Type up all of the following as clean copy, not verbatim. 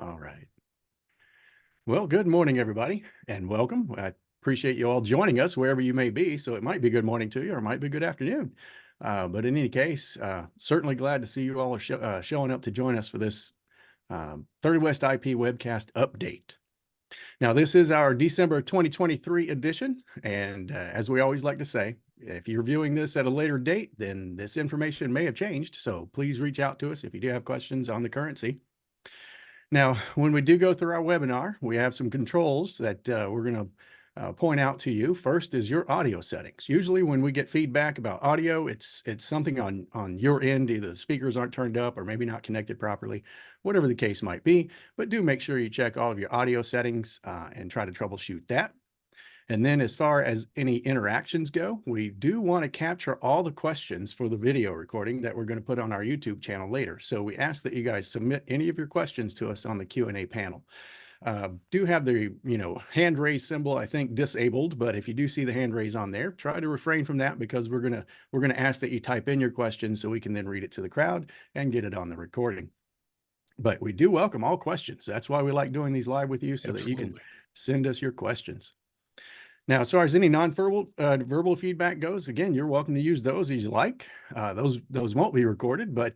All right. Well, good morning, everybody, and welcome. I appreciate you all joining us wherever you may be. So it might be good morning to you, or it might be good afternoon. But in any case, certainly glad to see you all are showing up to join us for this 30 West IP webcast update. Now, this is our December 2023 edition, and as we always like to say, if you're viewing this at a later date, then this information may have changed. So please reach out to us if you do have questions on the currency. Now, when we do go through our webinar, we have some controls that we're going to point out to you. First is your audio settings. Usually when we get feedback about audio, it's something on your end, either the speakers aren't turned up or maybe not connected properly, whatever the case might be. But do make sure you check all of your audio settings and try to troubleshoot that. And then as far as any interactions go, we do want to capture all the questions for the video recording that we're going to put on our YouTube channel later. So we ask that you guys submit any of your questions to us on the Q&A panel. Do have the hand raise symbol, I think, disabled, but if you do see the hand raise on there, try to refrain from that, because we're gonna ask that you type in your questions so we can then read it to the crowd and get it on the recording. But we do welcome all questions. That's why we like doing these live with you, so that you can send us your questions. Now, as far as any non-verbal verbal feedback goes, again, you're welcome to use those as you like. Those won't be recorded, but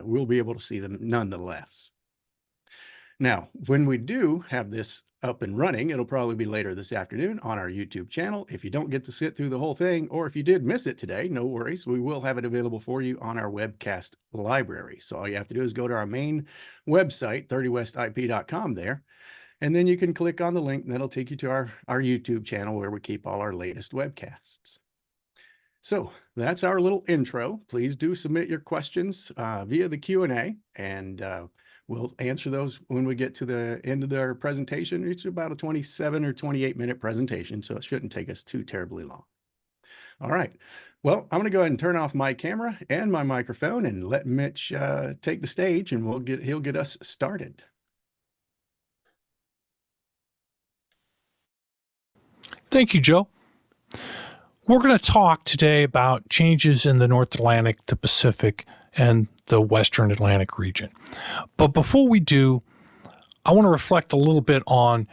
we'll be able to see them nonetheless. Now, when we do have this up and running, it'll probably be later this afternoon on our YouTube channel. If you don't get to sit through the whole thing, or if you did miss it today, no worries. We will have it available for you on our webcast library. So all you have to do is go to our main website, 30westip.com there. And then you can click on the link and that'll take you to our YouTube channel where we keep all our latest webcasts. So that's our little intro. Please do submit your questions via the Q&A, and we'll answer those when we get to the end of our presentation. It's about a 27 or 28-minute presentation, so it shouldn't take us too terribly long. All right. Well, I'm going to go ahead and turn off my camera and my microphone and let Mitch take the stage, and he'll get us started. Thank you, Joe. We're going to talk today about changes in the North Atlantic, the Pacific, and the Western Atlantic region. But before we do, I want to reflect a little bit on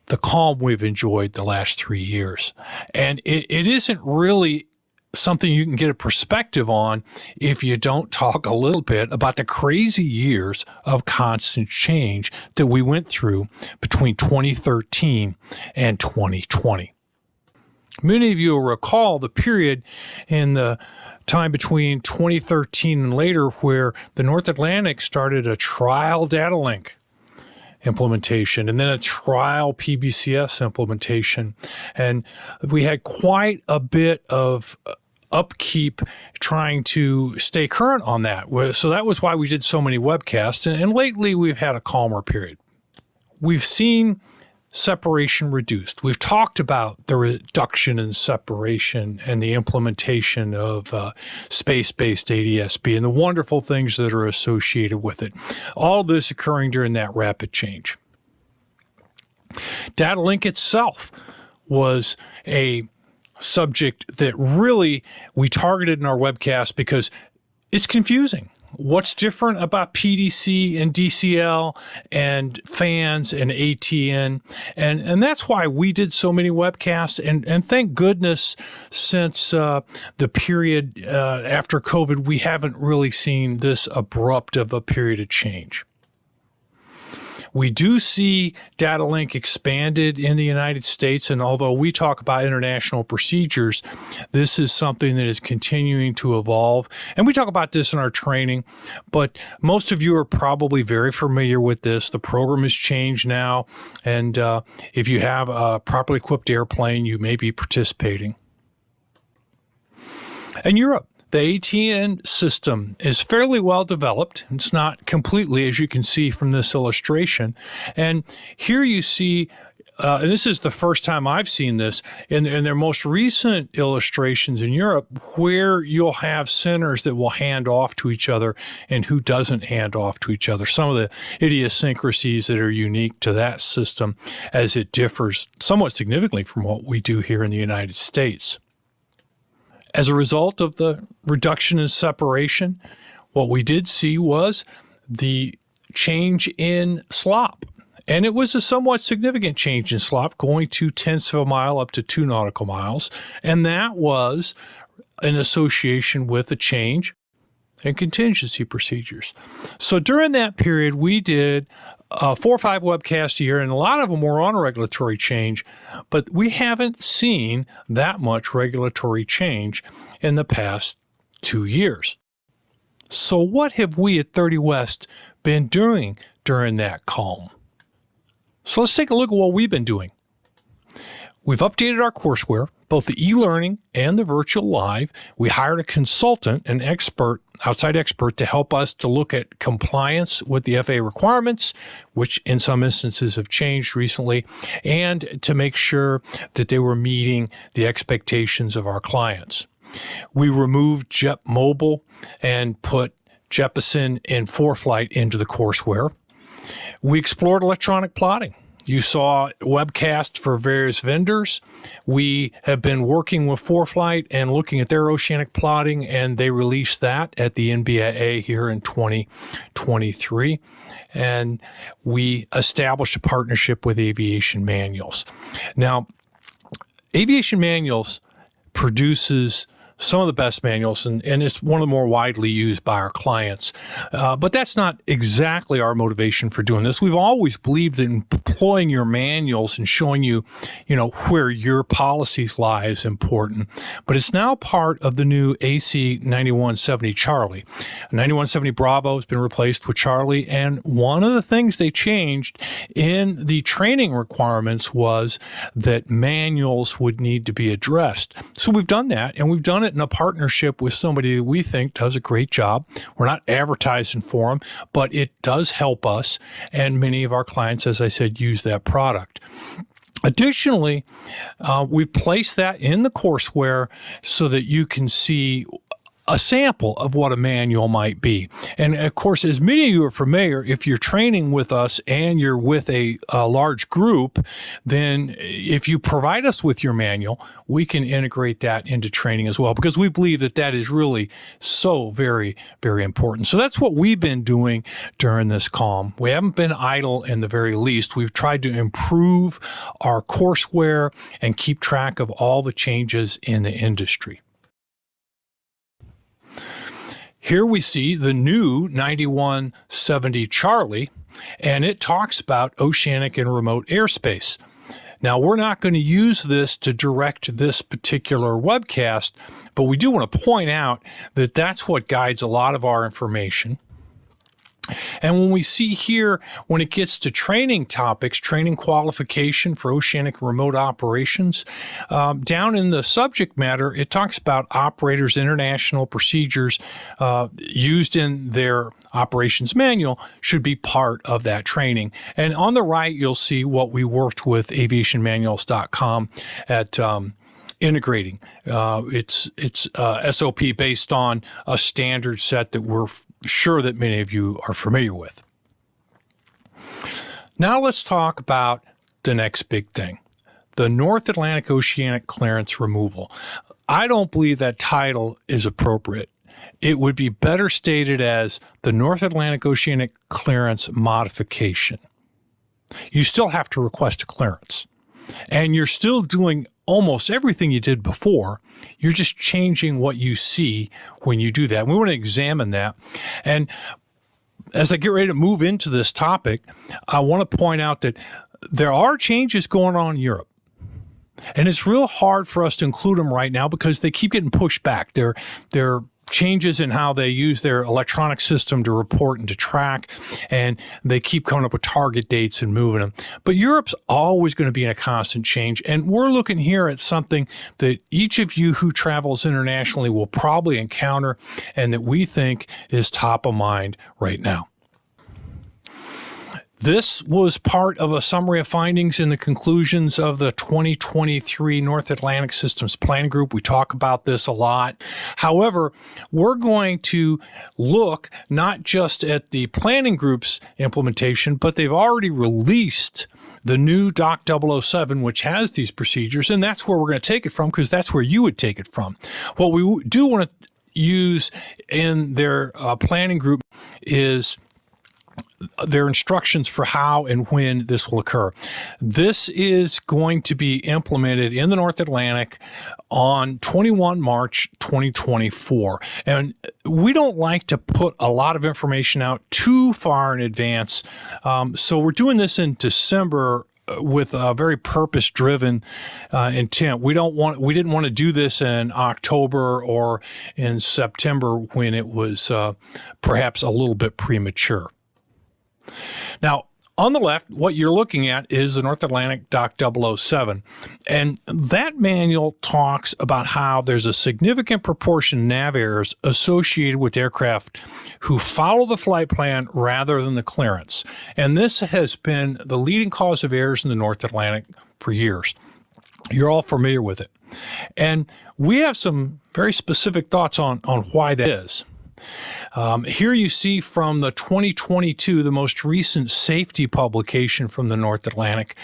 the calm we've enjoyed the last 3 years. And it isn't really something you can get a perspective on if you don't talk a little bit about the crazy years of constant change that we went through between 2013 and 2020. Many of you will recall the period in the time between 2013 and later where the North Atlantic started a trial data link implementation and then a trial PBCS implementation. And we had quite a bit of upkeep trying to stay current on that. So that was why we did so many webcasts. And lately we've had a calmer period. We've seen separation reduced. We've talked about the reduction in separation and the implementation of space-based ADS-B and the wonderful things that are associated with it. All this occurring during that rapid change. Data link itself was a subject that really we targeted in our webcast because it's confusing. What's different about PDC and DCL and fans and ATN? And that's why we did so many webcasts. And thank goodness since the period after COVID, we haven't really seen this abrupt of a period of change. We do see data link expanded in the United States, and although we talk about international procedures, this is something that is continuing to evolve. And we talk about this in our training, but most of you are probably very familiar with this. The program has changed now, and if you have a properly equipped airplane, you may be participating. In Europe, the ATN system is fairly well developed. It's not completely, as you can see from this illustration. And here you see, and this is the first time I've seen this, in their most recent illustrations in Europe, where you'll have centers that will hand off to each other and who doesn't hand off to each other. Some of the idiosyncrasies that are unique to that system as it differs somewhat significantly from what we do here in the United States. As a result of the reduction in separation, what we did see was the change in slop. And it was a somewhat significant change in slop, going 0.2 of a mile up to 2 nautical miles. And that was in association with a change in contingency procedures. So during that period, we did 4 or 5 webcasts a year, and a lot of them were on a regulatory change, but we haven't seen that much regulatory change in the past 2 years. So what have we at 30 West been doing during that calm? So let's take a look at what we've been doing. We've updated our courseware, both the e-learning and the virtual live. We hired a consultant, an expert, outside expert, to help us to look at compliance with the FAA requirements, which in some instances have changed recently, and to make sure that they were meeting the expectations of our clients. We removed JEP Mobile and put Jeppesen and ForeFlight into the courseware. We explored electronic plotting. You saw webcasts for various vendors. We have been working with ForeFlight and looking at their oceanic plotting, and they released that at the NBAA here in 2023. And we established a partnership with Aviation Manuals. Now, Aviation Manuals produces some of the best manuals, and it's one of the more widely used by our clients. But that's not exactly our motivation for doing this. We've always believed in deploying your manuals and showing you, where your policies lie is important. But it's now part of the new AC 9170 Charlie. 9170 Bravo has been replaced with Charlie, and one of the things they changed in the training requirements was that manuals would need to be addressed. So we've done that, and we've done it in a partnership with somebody that we think does a great job. We're not advertising for them, but it does help us, and many of our clients, as I said, use that product. Additionally, we've placed that in the courseware so that you can see a sample of what a manual might be. And of course, as many of you are familiar, if you're training with us and you're with a large group, then if you provide us with your manual, we can integrate that into training as well, because we believe that that is really so very, very important. So that's what we've been doing during this calm. We haven't been idle in the very least. We've tried to improve our courseware and keep track of all the changes in the industry. Here we see the new 9170 Charlie, and it talks about oceanic and remote airspace. Now, we're not going to use this to direct this particular webcast, but we do want to point out that that's what guides a lot of our information. And when we see here, when it gets to training topics, training qualification for oceanic remote operations, down in the subject matter, it talks about operators' international procedures used in their operations manual should be part of that training. And on the right, you'll see what we worked with aviationmanuals.com at integrating. It's SOP based on a standard set that we're sure that many of you are familiar with. Now let's talk about the next big thing, the North Atlantic Oceanic Clearance Removal. I don't believe that title is appropriate. It would be better stated as the North Atlantic Oceanic Clearance Modification. You still have to request a clearance, and you're still doing almost everything you did before. You're just changing what you see when you do that. We want to examine that. And as I get ready to move into this topic, I want to point out that there are changes going on in Europe. And it's real hard for us to include them right now because they keep getting pushed back. They're changes in how they use their electronic system to report and to track, and they keep coming up with target dates and moving them. But Europe's always going to be in a constant change, and we're looking here at something that each of you who travels internationally will probably encounter and that we think is top of mind right now. This was part of a summary of findings in the conclusions of the 2023 North Atlantic Systems Planning Group. We talk about this a lot. However, we're going to look not just at the planning group's implementation, but they've already released the new Doc 007, which has these procedures, and that's where we're going to take it from, because that's where you would take it from. What we do want to use in their planning group is their instructions for how and when this will occur. This is going to be implemented in the North Atlantic on 21 March 2024. And we don't like to put a lot of information out too far in advance. So we're doing this in December with a very purpose-driven intent. We didn't want to do this in October or in September when it was perhaps a little bit premature. Now, on the left, what you're looking at is the North Atlantic Doc 007. And that manual talks about how there's a significant proportion of nav errors associated with aircraft who follow the flight plan rather than the clearance. And this has been the leading cause of errors in the North Atlantic for years. You're all familiar with it. And we have some very specific thoughts on why that is. Here you see from the 2022, the most recent safety publication from the North Atlantic,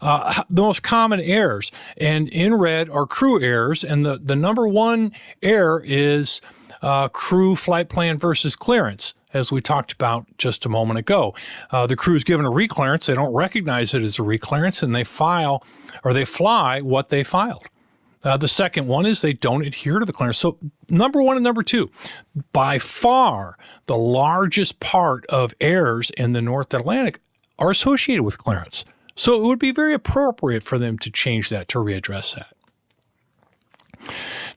the most common errors. And in red are crew errors. And the number one error is crew flight plan versus clearance, as we talked about just a moment ago. The crew is given a reclearance. They don't recognize it as a reclearance, and they fly what they filed. The second one is they don't adhere to the clearance. So number one and number two, by far the largest part of errors in the North Atlantic are associated with clearance. So it would be very appropriate for them to change that, to readdress that.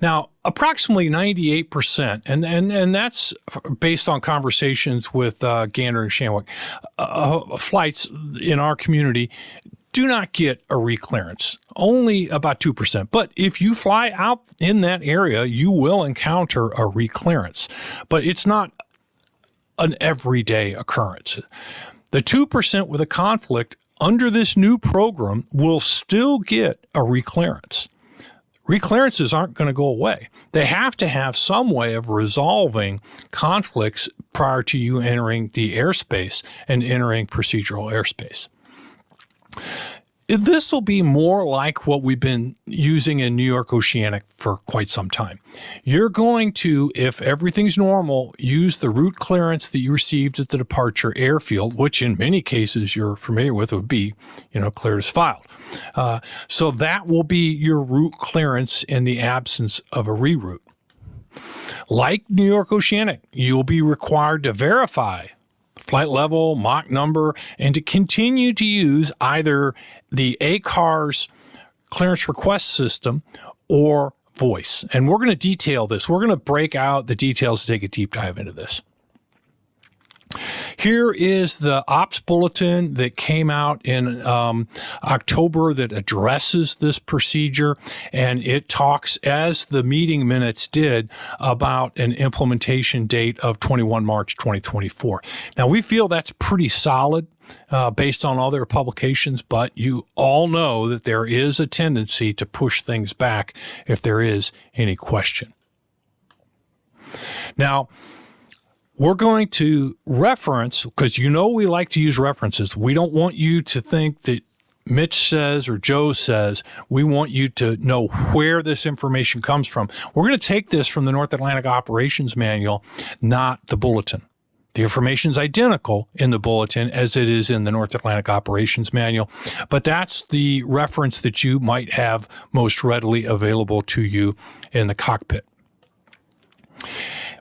Now, approximately 98%, and that's based on conversations with Gander and Shanwick, flights in our community do not get a reclearance, only about 2%. But if you fly out in that area, you will encounter a reclearance. But it's not an everyday occurrence. The 2% with a conflict under this new program will still get a reclearance. Reclearances aren't going to go away. They have to have some way of resolving conflicts prior to you entering the airspace and entering procedural airspace. This will be more like what we've been using in New York Oceanic for quite some time. You're going to, if everything's normal, use the route clearance that you received at the departure airfield, which in many cases you're familiar with would be, cleared as filed. So that will be your route clearance in the absence of a reroute. Like New York Oceanic, you'll be required to verify flight level, Mach number, and to continue to use either the ACARS clearance request system or voice. And we're going to detail this. We're going to break out the details to take a deep dive into this. Here is the ops bulletin that came out in October that addresses this procedure, and it talks, as the meeting minutes did, about an implementation date of 21 March 2024. Now, we feel that's pretty solid based on all their publications, but you all know that there is a tendency to push things back if there is any question. Now, we're going to reference, because we like to use references. We don't want you to think that Mitch says or Joe says. We want you to know where this information comes from. We're going to take this from the North Atlantic Operations Manual, not the bulletin. The information is identical in the bulletin as it is in the North Atlantic Operations Manual, but that's the reference that you might have most readily available to you in the cockpit.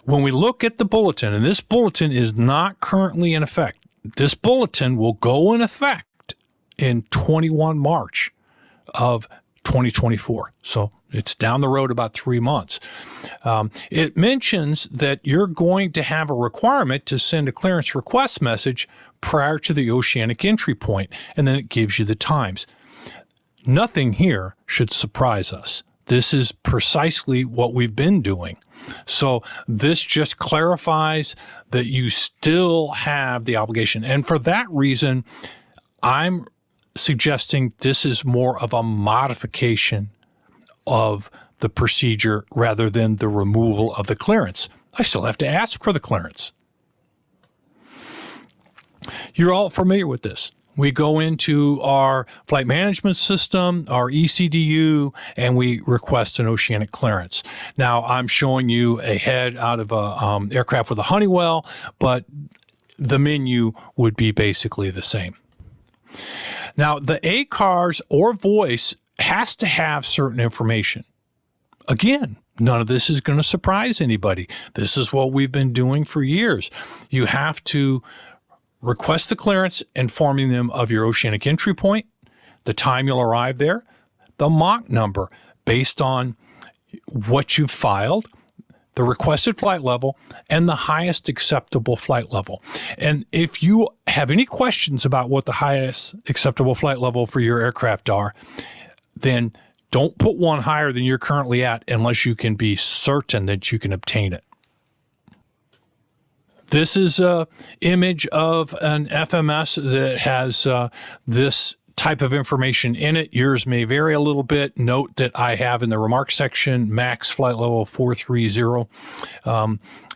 When we look at the bulletin, and this bulletin is not currently in effect, this bulletin will go in effect in 21 March of 2024. So it's down the road about 3 months. It mentions that you're going to have a requirement to send a clearance request message prior to the Oceanic entry point, and then it gives you the times. Nothing here should surprise us. This is precisely what we've been doing. So this just clarifies that you still have the obligation. And for that reason, I'm suggesting this is more of a modification of the procedure rather than the removal of the clearance. I still have to ask for the clearance. You're all familiar with this. We go into our flight management system, our ECDU, and we request an Oceanic clearance. Now, I'm showing you a head out of a aircraft with a Honeywell, but the menu would be basically the same. Now, the ACARS or voice has to have certain information. Again, none of this is going to surprise anybody. This is what we've been doing for years. You have to request the clearance, informing them of your oceanic entry point, the time you'll arrive there, the Mach number based on what you've filed, the requested flight level, and the highest acceptable flight level. And if you have any questions about what the highest acceptable flight level for your aircraft are, then don't put one higher than you're currently at unless you can be certain that you can obtain it. This is an image of an FMS that has this type of information in it. Yours may vary a little bit. Note that I have in the remarks section max flight level 430.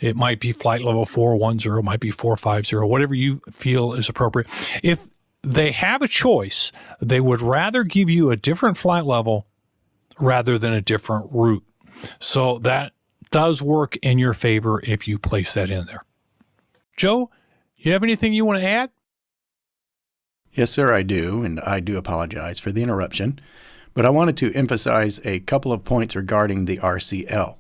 It might be flight level 410, might be 450, whatever you feel is appropriate. If they have a choice, they would rather give you a different flight level rather than a different route. So that does work in your favor if you place that in there. Joe, you have anything you want to add? Yes, sir, I do, and I do apologize for the interruption, but I wanted to emphasize a couple of points regarding the RCL.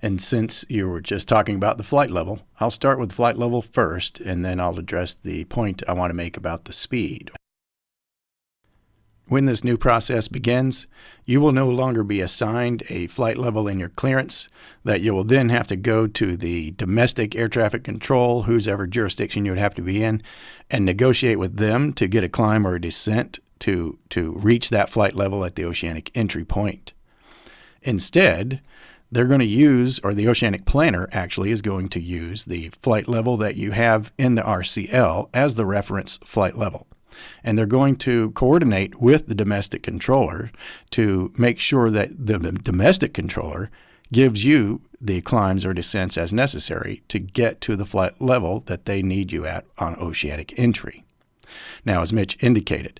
And since you were just talking about the flight level, I'll start with flight level first, and then I'll address the point I want to make about the speed. When this new process begins, you will no longer be assigned a flight level in your clearance that you will then have to go to the domestic air traffic control, whosever jurisdiction you would have to be in, and negotiate with them to get a climb or a descent to reach that flight level at the Oceanic entry point. Instead, they're going to use, or the Oceanic planner actually is going to use, the flight level that you have in the RCL as the reference flight level. And they're going to coordinate with the domestic controller to make sure that the domestic controller gives you the climbs or descents as necessary to get to the flight level that they need you at on Oceanic entry. Now, as Mitch indicated,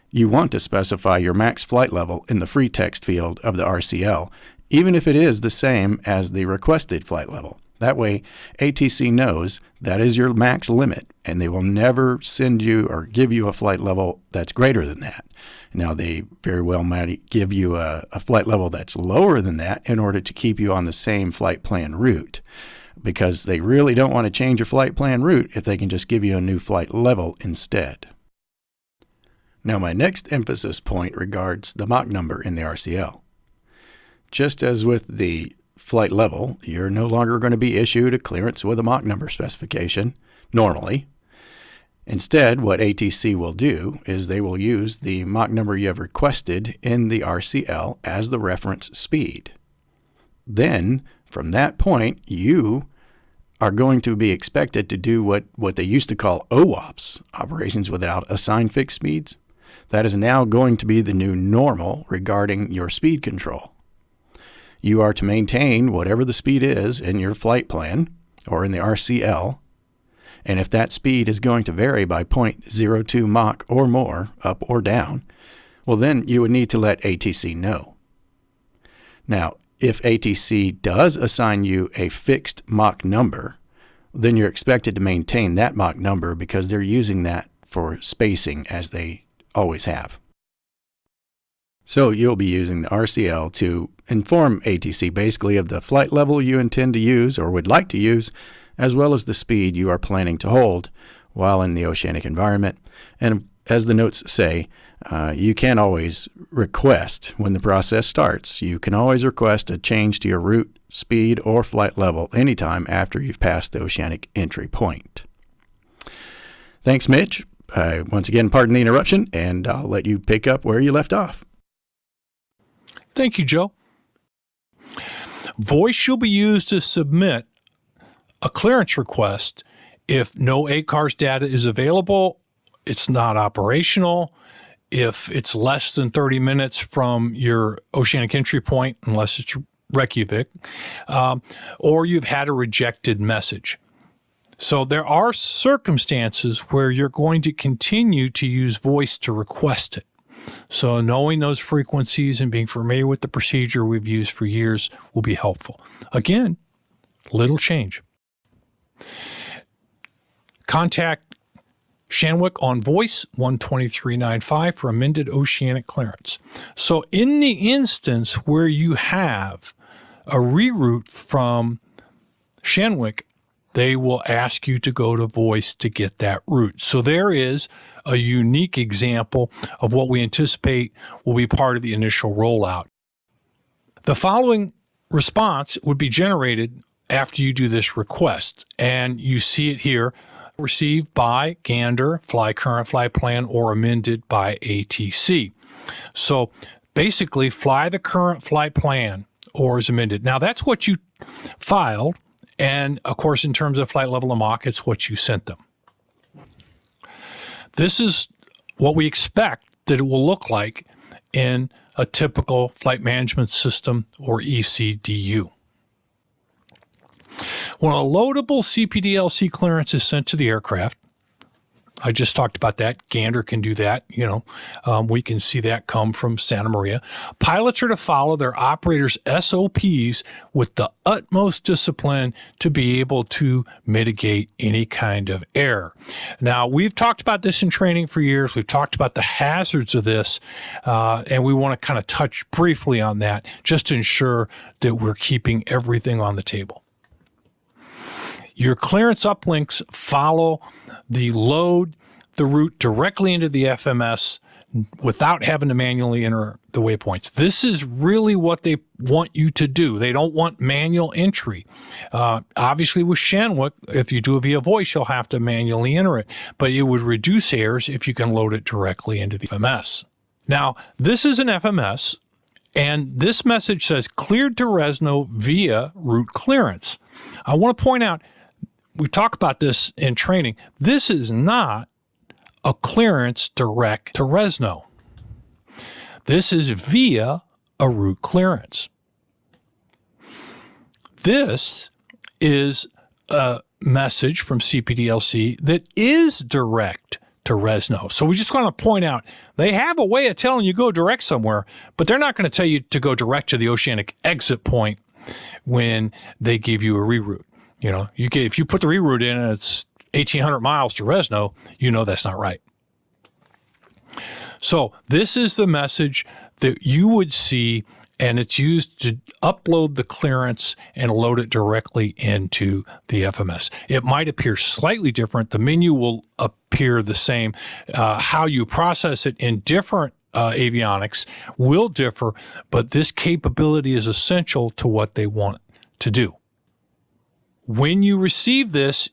you want to specify your max flight level in the free text field of the RCL, even if it is the same as the requested flight level. That way, ATC knows that is your max limit, and they will never send you or give you a flight level that's greater than that. Now, they very well might give you a flight level that's lower than that in order to keep you on the same flight plan route, because they really don't want to change your flight plan route if they can just give you a new flight level instead. Now, my next emphasis point regards the Mach number in the RCL. Just as with the flight level, you're no longer going to be issued a clearance with a Mach number specification, normally. Instead, what ATC will do is they will use the Mach number you have requested in the RCL as the reference speed. Then, from that point, you are going to be expected to do what they used to call OWOFs, operations without assigned fixed speeds. That is now going to be the new normal regarding your speed control. You are to maintain whatever the speed is in your flight plan or in the RCL, and if that speed is going to vary by 0.02 Mach or more, up or down, well, then you would need to let ATC know. Now, if ATC does assign you a fixed Mach number, then you're expected to maintain that Mach number because they're using that for spacing as they always have. So you'll be using the RCL to inform ATC basically of the flight level you intend to use or would like to use, as well as the speed you are planning to hold while in the oceanic environment. And as the notes say, you can always request, when the process starts, you can always request a change to your route, speed, or flight level anytime after you've passed the oceanic entry point. Thanks, Mitch. Once again, pardon the interruption, and I'll let you pick up where you left off. Thank you, Joe. Voice shall be used to submit a clearance request if no ACARS data is available, it's not operational, if it's less than 30 minutes from your oceanic entry point, unless it's Reykjavik, or you've had a rejected message. So there are circumstances where you're going to continue to use voice to request it. So knowing those frequencies and being familiar with the procedure we've used for years will be helpful. Again, little change. contact Shanwick on voice 12395 for amended Oceanic clearance. So in the instance where you have a reroute from Shanwick, they will ask you to go to voice to get that route. So there is a unique example of what we anticipate will be part of the initial rollout. The following response would be generated after you do this request, and you see it here: received by Gander, fly current flight plan, or amended by ATC. So basically, fly the current flight plan or is amended. Now, that's what you filed, and of course, in terms of flight level and Mach, it's what you sent them. This is what we expect that it will look like in a typical flight management system, or ECDU. When a loadable CPDLC clearance is sent to the aircraft, I just talked about that. Gander can do that. We can see that come from Santa Maria. Pilots are to follow their operators' SOPs with the utmost discipline to be able to mitigate any kind of error. Now, we've talked about this in training for years. We've talked about the hazards of this, and we want to kind of touch briefly on that just to ensure that we're keeping everything on the table. Your clearance uplinks follow the route directly into the FMS without having to manually enter the waypoints. This is really what they want you to do. They don't want manual entry. Obviously, with Shanwick, if you do it via voice, you'll have to manually enter it, but it would reduce errors if you can load it directly into the FMS. Now, this is an FMS, and this message says cleared to Resno via route clearance. I want to point out, we talk about this in training. This is not a clearance direct to Resno. This is via a route clearance. This is a message from CPDLC that is direct to Resno. So we just want to point out, they have a way of telling you go direct somewhere, but they're not going to tell you to go direct to the Oceanic exit point when they give you a reroute. If you put the reroute in and it's 1,800 miles to Resno, that's not right. So this is the message that you would see, and it's used to upload the clearance and load it directly into the FMS. It might appear slightly different. The menu will appear the same. How you process it in different avionics will differ, but this capability is essential to what they want to do. When you receive this,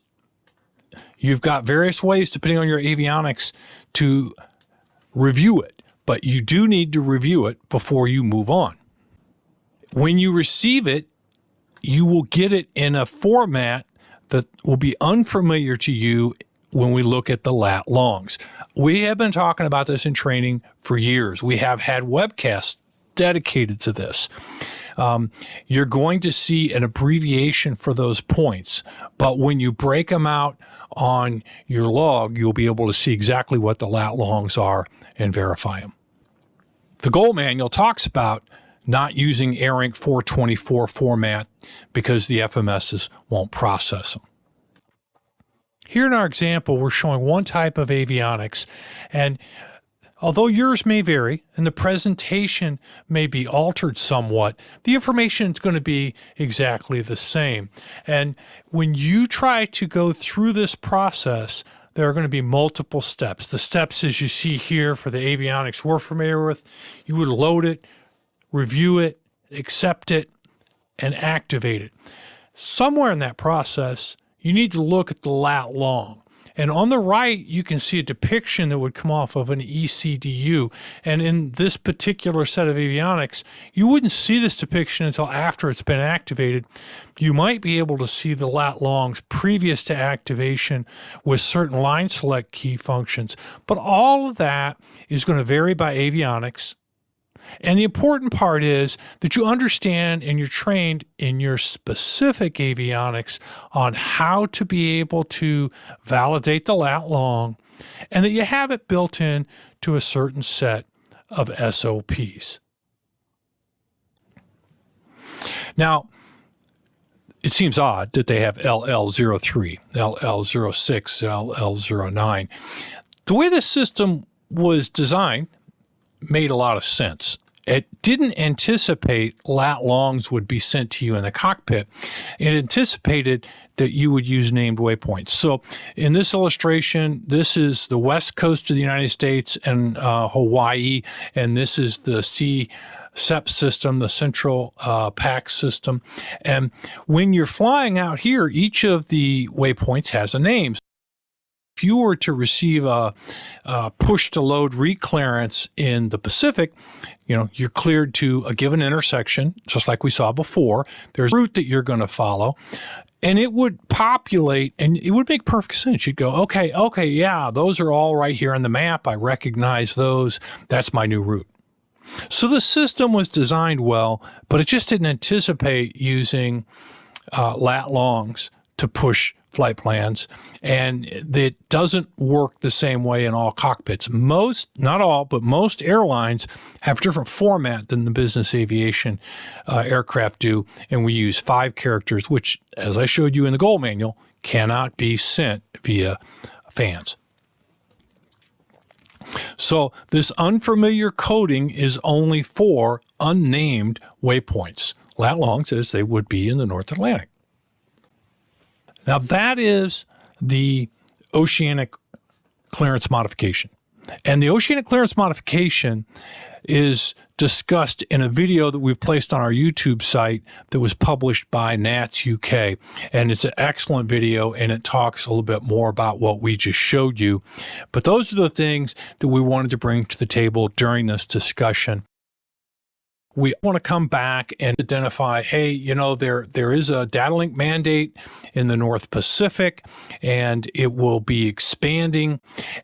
you've got various ways, depending on your avionics, to review it, but you do need to review it before you move on. When you receive it, you will get it in a format that will be unfamiliar to you when we look at the lat longs. We have been talking about this in training for years. We have had webcasts dedicated to this. You're going to see an abbreviation for those points, but when you break them out on your log, you'll be able to see exactly what the lat longs are and verify them. The goal manual talks about not using AirInc 424 format because the FMSs won't process them. Here in our example, we're showing one type of avionics, and although yours may vary and the presentation may be altered somewhat, the information is going to be exactly the same. And when you try to go through this process, there are going to be multiple steps. The steps, as you see here for the avionics we're familiar with, you would load it, review it, accept it, and activate it. Somewhere in that process, you need to look at the lat long. And on the right, you can see a depiction that would come off of an ECDU. And in this particular set of avionics, you wouldn't see this depiction until after it's been activated. You might be able to see the lat longs previous to activation with certain line select key functions. But all of that is going to vary by avionics. And the important part is that you understand and you're trained in your specific avionics on how to be able to validate the lat long, and that you have it built in to a certain set of SOPs. Now, it seems odd that they have LL03, LL06, LL09. The way this system was designed made a lot of sense. It didn't anticipate lat longs would be sent to you in the cockpit. It anticipated that you would use named waypoints. So in this illustration, this is the west coast of the United States and Hawaii, and this is the CSEP system, the Central PAC system. And when you're flying out here, each of the waypoints has a name. If you were to receive a push-to-load reclearance in the Pacific, you're cleared to a given intersection, just like we saw before. There's a route that you're going to follow, and it would populate, and it would make perfect sense. You'd go, okay, yeah, those are all right here on the map. I recognize those. That's my new route. So the system was designed well, but it just didn't anticipate using lat longs to push flight plans, and it doesn't work the same way in all cockpits. Most, not all, but most airlines have a different format than the business aviation aircraft do, and we use 5 characters, which, as I showed you in the goal manual, cannot be sent via fans. So this unfamiliar coding is only for unnamed waypoints, lat longs as they would be in the North Atlantic. Now, that is the Oceanic clearance modification. And the Oceanic clearance modification is discussed in a video that we've placed on our YouTube site that was published by NATS UK. And it's an excellent video, and it talks a little bit more about what we just showed you. But those are the things that we wanted to bring to the table during this discussion. We want to come back and identify, hey, there is a data link mandate in the North Pacific, and it will be expanding,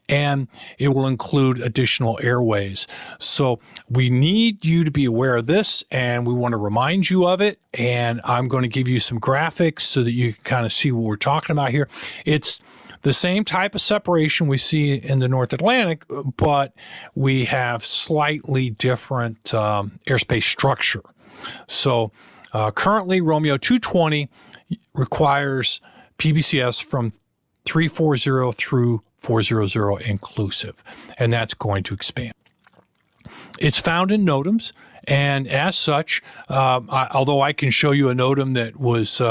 and it will include additional airways. So we need you to be aware of this, and we want to remind you of it. And I'm going to give you some graphics so that you can kind of see what we're talking about here. It's the same type of separation we see in the North Atlantic, but we have slightly different airspace structure. So currently, Romeo 220 requires PBCS from 340 through 400 inclusive, and that's going to expand. It's found in NOTAMs. And as such, although I can show you a NOTAM that was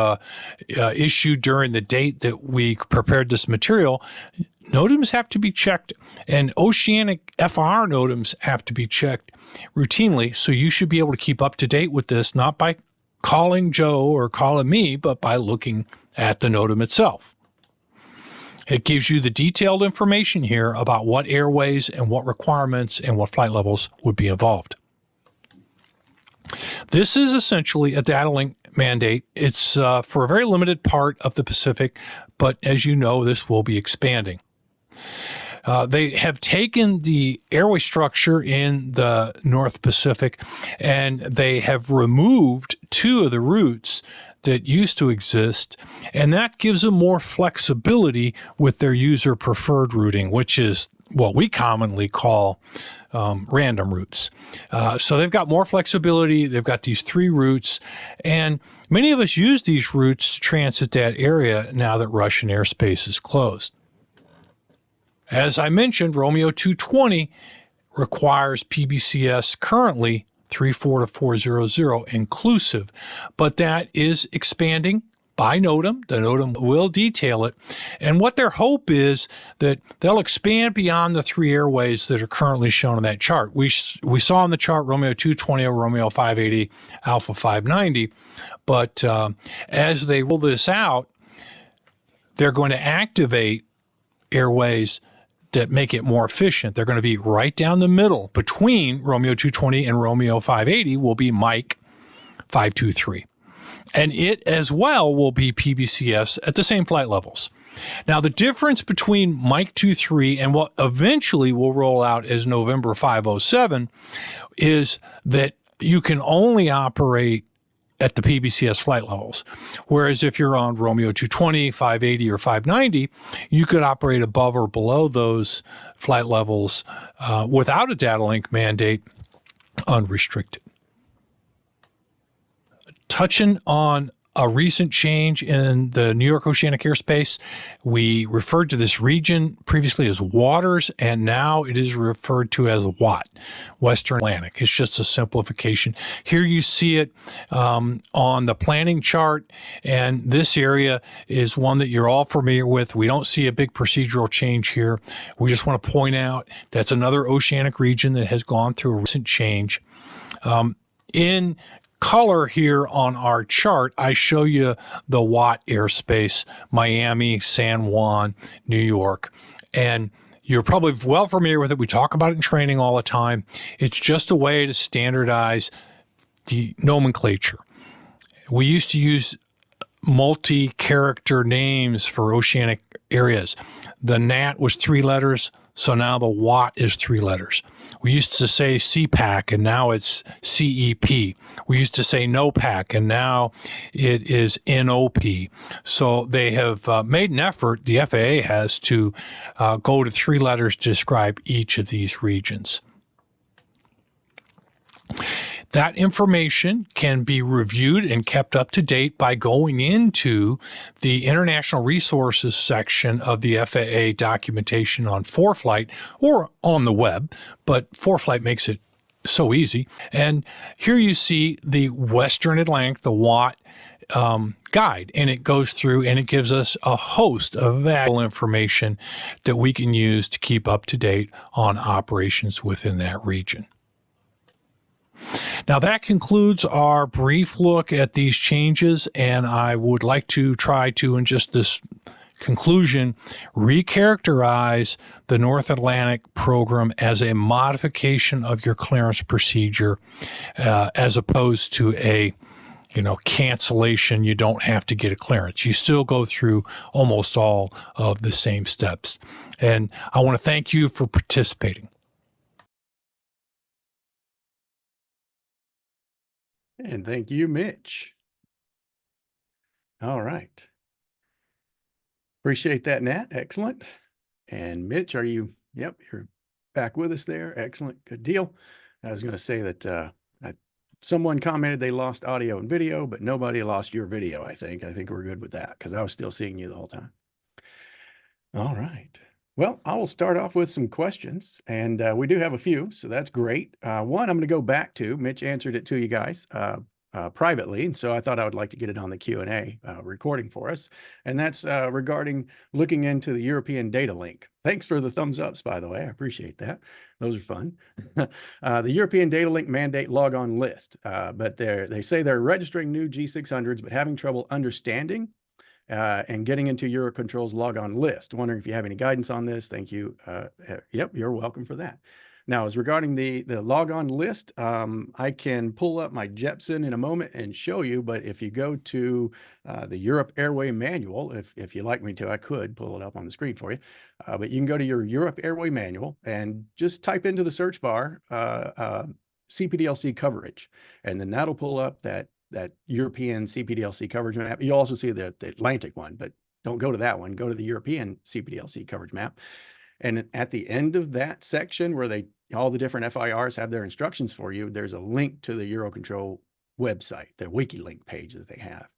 issued during the date that we prepared this material, NOTAMs have to be checked, and Oceanic FR NOTAMs have to be checked routinely. So you should be able to keep up to date with this, not by calling Joe or calling me, but by looking at the NOTAM itself. It gives you the detailed information here about what airways and what requirements and what flight levels would be involved. This is essentially a data link mandate. It's for a very limited part of the Pacific, but as you know, this will be expanding. They have taken the airway structure in the North Pacific, and they have removed 2 of the routes that used to exist, and that gives them more flexibility with their user preferred routing, which is what we commonly call random routes. So they've got more flexibility. They've got these 3 routes, and many of us use these routes to transit that area now that Russian airspace is closed. As I mentioned, Romeo 220 requires PBCS currently 34 to 400 inclusive, but that is expanding by NOTAM. The NOTAM will detail it. And what their hope is that they'll expand beyond the 3 airways that are currently shown on that chart. We saw on the chart Romeo 220, Romeo 580, Alpha 590. But as they roll this out, they're going to activate airways that make it more efficient. They're going to be right down the middle between Romeo 220 and Romeo 580 will be Mike 523. And it as well will be PBCS at the same flight levels. Now, the difference between Mike 23 and what eventually will roll out as November 507 is that you can only operate at the PBCS flight levels. Whereas if you're on Romeo 220, 580, or 590, you could operate above or below those flight levels without a data link mandate unrestricted. Touching on a recent change in the New York Oceanic airspace. We referred to this region previously as waters, and now it is referred to as WAT, Western Atlantic. It's just a simplification. Here you see it on the planning chart, and this area is one that you're all familiar with. We don't see a big procedural change here. We just want to point out that's another oceanic region that has gone through a recent change. In color here on our chart, I show you the Watt airspace, Miami, San Juan, New York. And you're probably well familiar with it. We talk about it in training all the time. It's just a way to standardize the nomenclature. We used to use multi-character names for oceanic areas. The NAT was 3 letters, so now the WAT is 3 letters. We used to say CPAC, and now it's CEP. We used to say NOPAC, and now it is NOP. So they have made an effort, the FAA has, to go to 3 letters to describe each of these regions. That information can be reviewed and kept up to date by going into the International Resources section of the FAA documentation on ForeFlight or on the web, but ForeFlight makes it so easy. And here you see the Western Atlantic, the WAT guide, and it goes through and it gives us a host of valuable information that we can use to keep up to date on operations within that region. Now that concludes our brief look at these changes, and I would like to try to, in just this conclusion, recharacterize the North Atlantic program as a modification of your clearance procedure, as opposed to a cancellation. You don't have to get a clearance. You still go through almost all of the same steps. And I want to thank you for participating. And thank you, Mitch. All right. Appreciate that, Nat. Excellent. And Mitch, are you? Yep, you're back with us there. Excellent. Good deal. I was going to say that someone commented they lost audio and video, but nobody lost your video, I think. I think we're good with that because I was still seeing you the whole time. All right. Well, I will start off with some questions, and we do have a few, so that's great. One, I'm going to go back to. Mitch answered it to you guys privately, and so I thought I would like to get it on the Q&A recording for us, and that's regarding looking into the European data link. Thanks for the thumbs ups, by the way. I appreciate that. Those are fun. The European data link mandate logon list, but they say they're registering new G600s, but having trouble understanding and getting into Eurocontrol's logon list. Wondering if you have any guidance on this. Thank you. Yep, you're welcome for that. Now, as regarding the logon list, I can pull up my Jepson in a moment and show you, but if you go to the Europe Airway Manual, if you'd like me to, I could pull it up on the screen for you, but you can go to your Europe Airway Manual and just type into the search bar CPDLC coverage, and then that'll pull up that European CPDLC coverage map. You'll also see the Atlantic one, but don't go to that one. Go to the European CPDLC coverage map. And at the end of that section where all the different FIRs have their instructions for you, there's a link to the Eurocontrol website, the wiki link page that they have.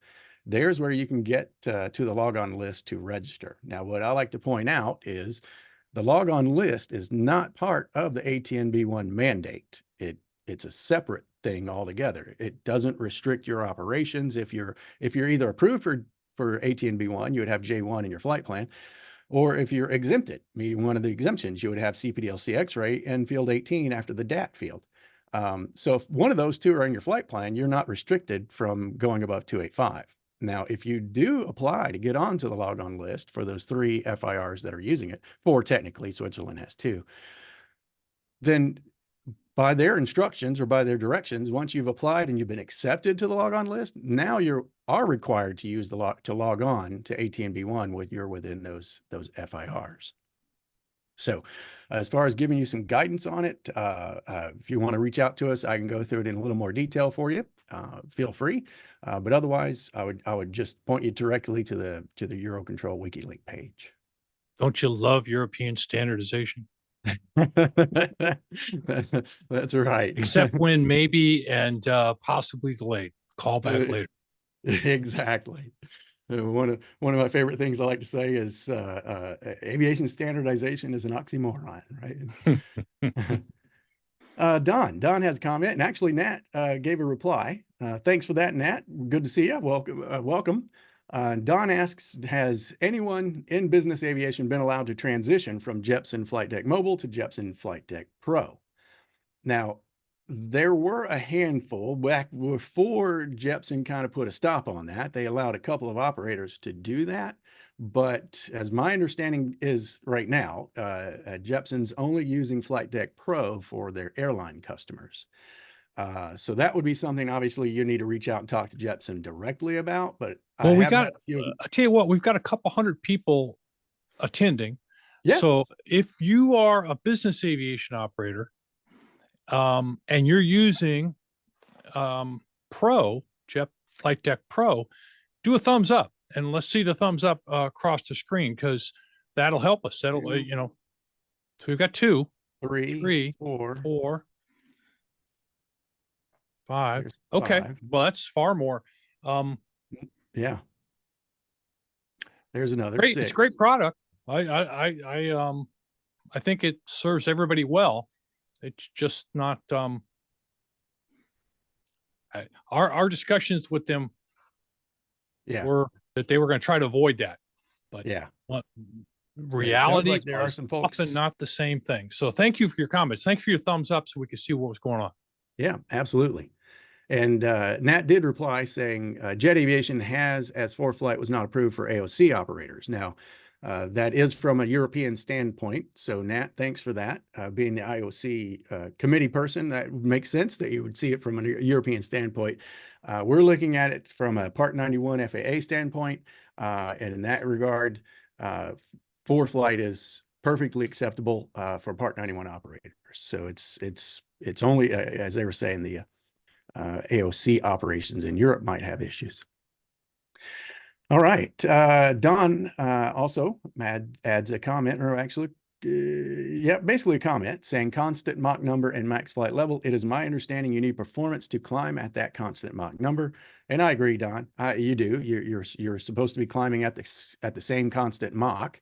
There's where you can get to the logon list to register. Now, what I like to point out is the logon list is not part of the ATNB1 mandate. It's a separate thing altogether. It doesn't restrict your operations. If you're either approved for ATNB1, you would have J1 in your flight plan, or if you're exempted, meaning one of the exemptions, you would have CPDLC X-ray and field 18 after the DAT field. So if one of those two are in your flight plan, you're not restricted from going above 285. Now, if you do apply to get onto the logon list for those 3 FIRs that are using it, 4 technically, Switzerland has 2, then by their instructions or by their directions, once you've applied and you've been accepted to the logon list, now you are required to use to log on to ATNB1 when you're within those FIRs. So as far as giving you some guidance on it, if you want to reach out to us, I can go through it in a little more detail for you. Feel free. But otherwise, I would just point you directly to the Eurocontrol wiki link page. Don't you love European standardization? That's right. Except when maybe and possibly delayed. Call back later. Exactly. One of my favorite things I like to say is aviation standardization is an oxymoron, right? Don has a comment, and actually Nat gave a reply. Thanks for that, Nat. Good to see you. Welcome. Welcome. Don asks, has anyone in business aviation been allowed to transition from Jepson Flight Deck Mobile to Jepson Flight Deck Pro? Now, there were a handful back before Jepson kind of put a stop on that. They allowed a couple of operators to do that. But as my understanding is right now, Jepson's only using Flight Deck Pro for their airline customers. So that would be something obviously you need to reach out and talk to Jepson directly about. But I Well, we have had got, a few. I tell you what, we've got a couple hundred people attending. Yeah, So if you are a business aviation operator, and you're using Pro, Jet Flight Deck Pro, do a thumbs up and let's see the thumbs up across the screen because that'll help us. That'll, two, so we've got two, three, three, four. 4, 5. There's Okay. 5. Well, that's far more. Yeah, there's another Great. It's a great 6. product. I think it serves everybody well. It's just not, our discussions with them Yeah, were that they were going to try to avoid that, but yeah. what It sounds reality like there are was some often folks. not the same thing. So thank you for your comments. Thanks for your thumbs up so we could see what was going on. Yeah, absolutely. And Nat did reply saying Jet Aviation has, as ForeFlight was not approved for AOC operators. Now, that is from a European standpoint. So, Nat, thanks for that. Being the IOC committee person, that makes sense that you would see it from a European standpoint. We're looking at it from a Part 91 FAA standpoint. And in that regard, ForeFlight is perfectly acceptable for Part 91 operators. So it's only, as they were saying, the AOC operations in Europe might have issues. All right. Don also adds a comment, or actually, yeah, basically a comment saying constant Mach number and max flight level. It is my understanding you need performance to climb at that constant Mach number. And I agree, Don. You do. You're supposed to be climbing at the same constant Mach.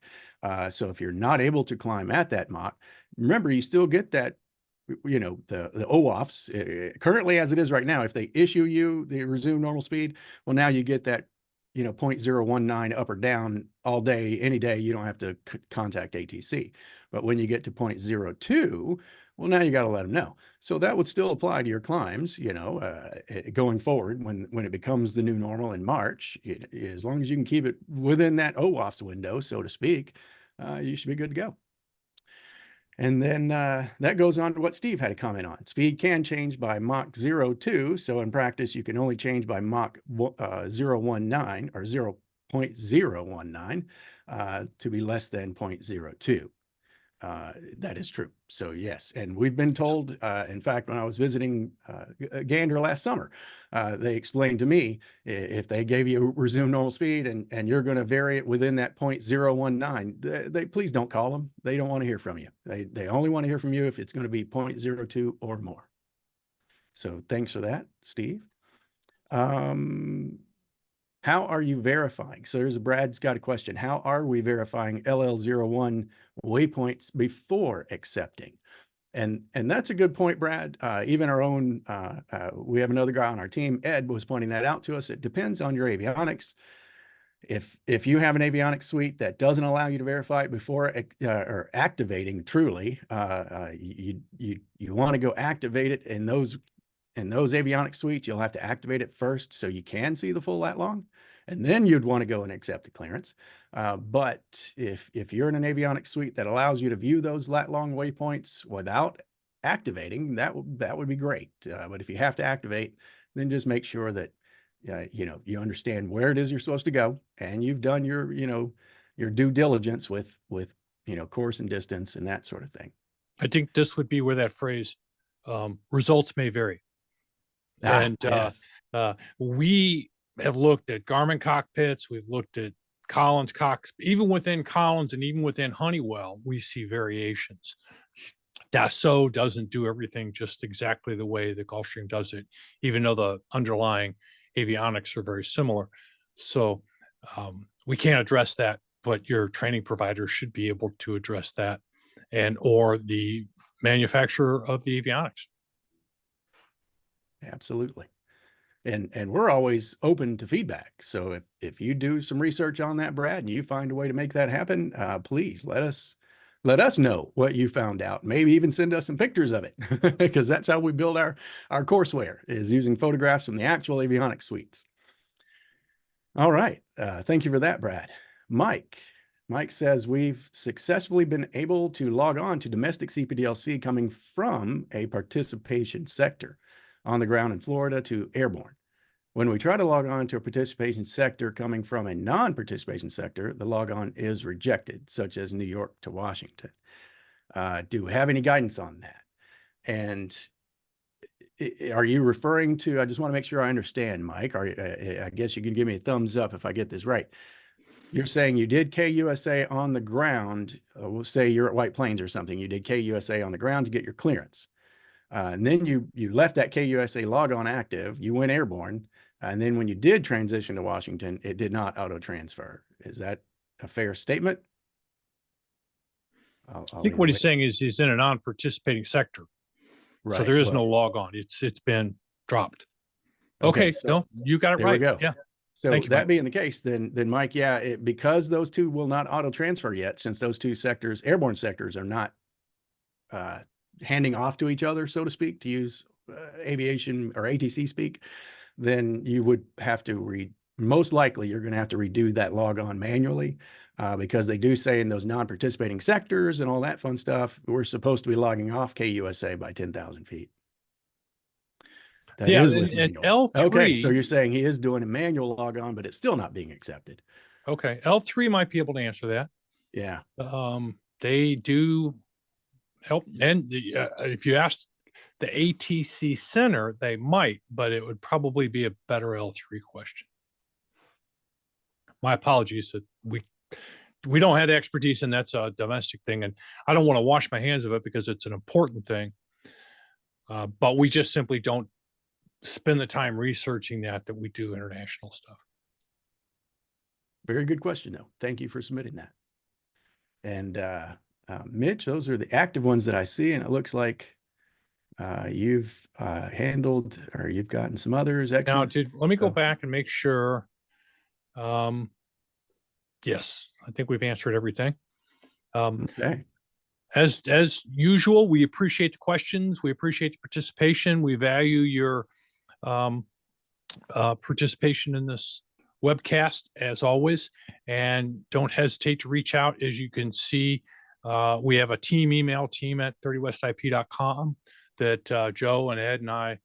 So if you're not able to climb at that Mach, remember you still get that, the OAFs currently as it is right now. If they issue you the resume normal speed, well, now you get that 0.019 up or down all day, any day. You don't have to contact ATC. But when you get to 0.02, well, now you got to let them know. So that would still apply to your climbs, going forward when it becomes the new normal in March. As long as you can keep it within that OAFs window, so to speak, you should be good to go. And then that goes on to what Steve had a comment on. Speed can change by Mach 0.2. So in practice, you can only change by Mach 0.19 or 0.019 to be less than 0.02. That is true. So yes, and we've been told, in fact, when I was visiting Gander last summer, they explained to me if they gave you resume normal speed and you're going to vary it within that 0.019, they please don't call them. They don't want to hear from you. They only want to hear from you if it's going to be 0.02 or more. So thanks for that, Steve. How are you verifying? So there's Brad's got a question. How are we verifying LL01 waypoints before accepting? And that's a good point, Brad. Even our own, we have another guy on our team, Ed, was pointing that out to us. It depends on your avionics. If you have an avionics suite that doesn't allow you to verify it before or activating truly, you want to go activate it in those avionics suites. You'll have to activate it first so you can see the full lat long, and then you'd want to go and accept the clearance. But if you're in an avionics suite that allows you to view those lat long waypoints without activating, that would be great. But if you have to activate, then just make sure that you understand where it is you're supposed to go, and you've done your due diligence with course and distance and that sort of thing. I think this would be where that phrase, results may vary. And Yes. we have looked at Garmin cockpits. We've looked at Collins cockpits. Even within Collins and even within Honeywell, we see variations. Dassault doesn't do everything just exactly the way the Gulfstream does it, even though the underlying avionics are very similar. So we can't address that, but your training provider should be able to address that, and or the manufacturer of the avionics. Absolutely. And we're always open to feedback. So if you do some research on that, Brad, and you find a way to make that happen, please let us know what you found out. Maybe even send us some pictures of it, because that's how we build our courseware, is using photographs from the actual avionics suites. All right. Thank you for that, Brad. Mike. Mike says we've successfully been able to log on to domestic CPDLC coming from a participation sector on the ground in Florida to airborne. When we try to log on to a participation sector coming from a non-participation sector, the logon is rejected, such as New York to Washington. Do we have any guidance on that? And are you referring to, I just want to make sure I understand, Mike, I guess you can give me a thumbs up if I get this right. You're saying you did KUSA on the ground. We'll say you're at White Plains or something. You did KUSA on the ground to get your clearance. And then you left that KUSA logon active. You went airborne. And then when you did transition to Washington, it did not auto transfer. Is that a fair statement? I think what he's saying is he's in a non-participating sector. Right. So there is no log on. It's been dropped. Okay. So no, you got it there right. we go. Yeah. So Thank you, that Mike. being the case, then Mike, yeah, because those two will not auto transfer yet, since those two sectors, airborne sectors, are not handing off to each other, so to speak, to use aviation or ATC speak, then you would have to most likely you're going to have to redo that logon manually, because they do say in those non-participating sectors and all that fun stuff, we're supposed to be logging off KUSA by 10,000 feet. That Yeah, is with and manual. L3. Okay, so you're saying he is doing a manual logon, but it's still not being accepted. Okay, L3 might be able to answer that. Yeah. They do help, and if you ask the ATC Center, they might, but it would probably be a better L3 question. My apologies that we don't have the expertise, and that's a domestic thing, and I don't want to wash my hands of it because it's an important thing. But we just simply don't spend the time researching that we do international stuff. Very good question, though. Thank you for submitting that. And Mitch, those are the active ones that I see, and it looks like you've handled, or you've gotten some others. Excellent. Now, let me go back and make sure. Yes, I think we've answered everything. Okay. As usual, we appreciate the questions. We appreciate the participation. We value your participation in this webcast, as always. And don't hesitate to reach out. As you can see, we have a team email, team@30westip.com, that Joe and Ed and I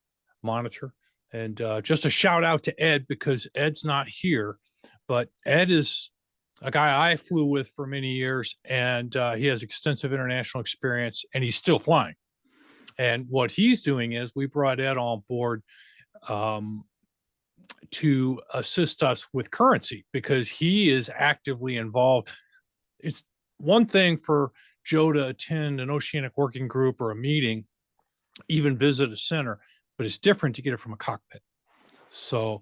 monitor. And just a shout out to Ed, because Ed's not here, but Ed is a guy I flew with for many years, and he has extensive international experience, and he's still flying. And what he's doing is we brought Ed on board to assist us with currency, because he is actively involved. It's one thing for Joe to attend an Oceanic working group or a meeting, even visit a center, but it's different to get it from a cockpit. So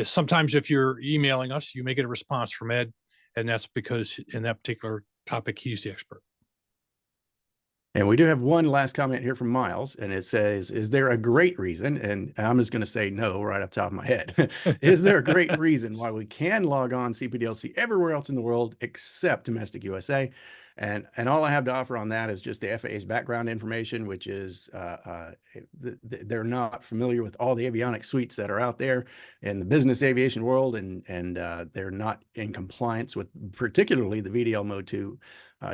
sometimes if you're emailing us, you may get a response from Ed, and that's because in that particular topic, he's the expert. And we do have one last comment here from Miles, and it says, is there a great reason? And I'm just going to say no right off the top of my head. Is there a great reason why we can log on CPDLC everywhere else in the world except domestic USA? And all I have to offer on that is just the FAA's background information, which is they're not familiar with all the avionics suites that are out there in the business aviation world, and they're not in compliance with particularly the VDL Mode 2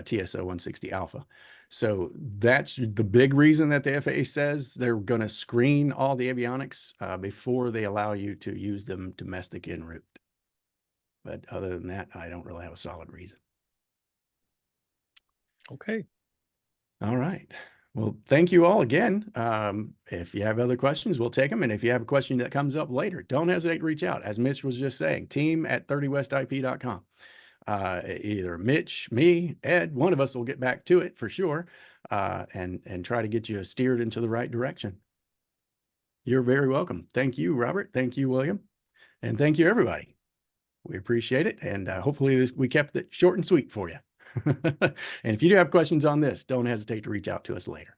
TSO 160 Alpha. So that's the big reason that the FAA says they're going to screen all the avionics before they allow you to use them domestic en route. But other than that, I don't really have a solid reason. Okay. All right. Well, thank you all again. If you have other questions, we'll take them. And if you have a question that comes up later, don't hesitate to reach out. As Mitch was just saying, team@30westip.com. Either Mitch, me, Ed, one of us will get back to it for sure, and try to get you steered into the right direction. You're very welcome. Thank you, Robert. Thank you, William. And thank you, everybody. We appreciate it. And hopefully we kept it short and sweet for you. And if you do have questions on this, don't hesitate to reach out to us later.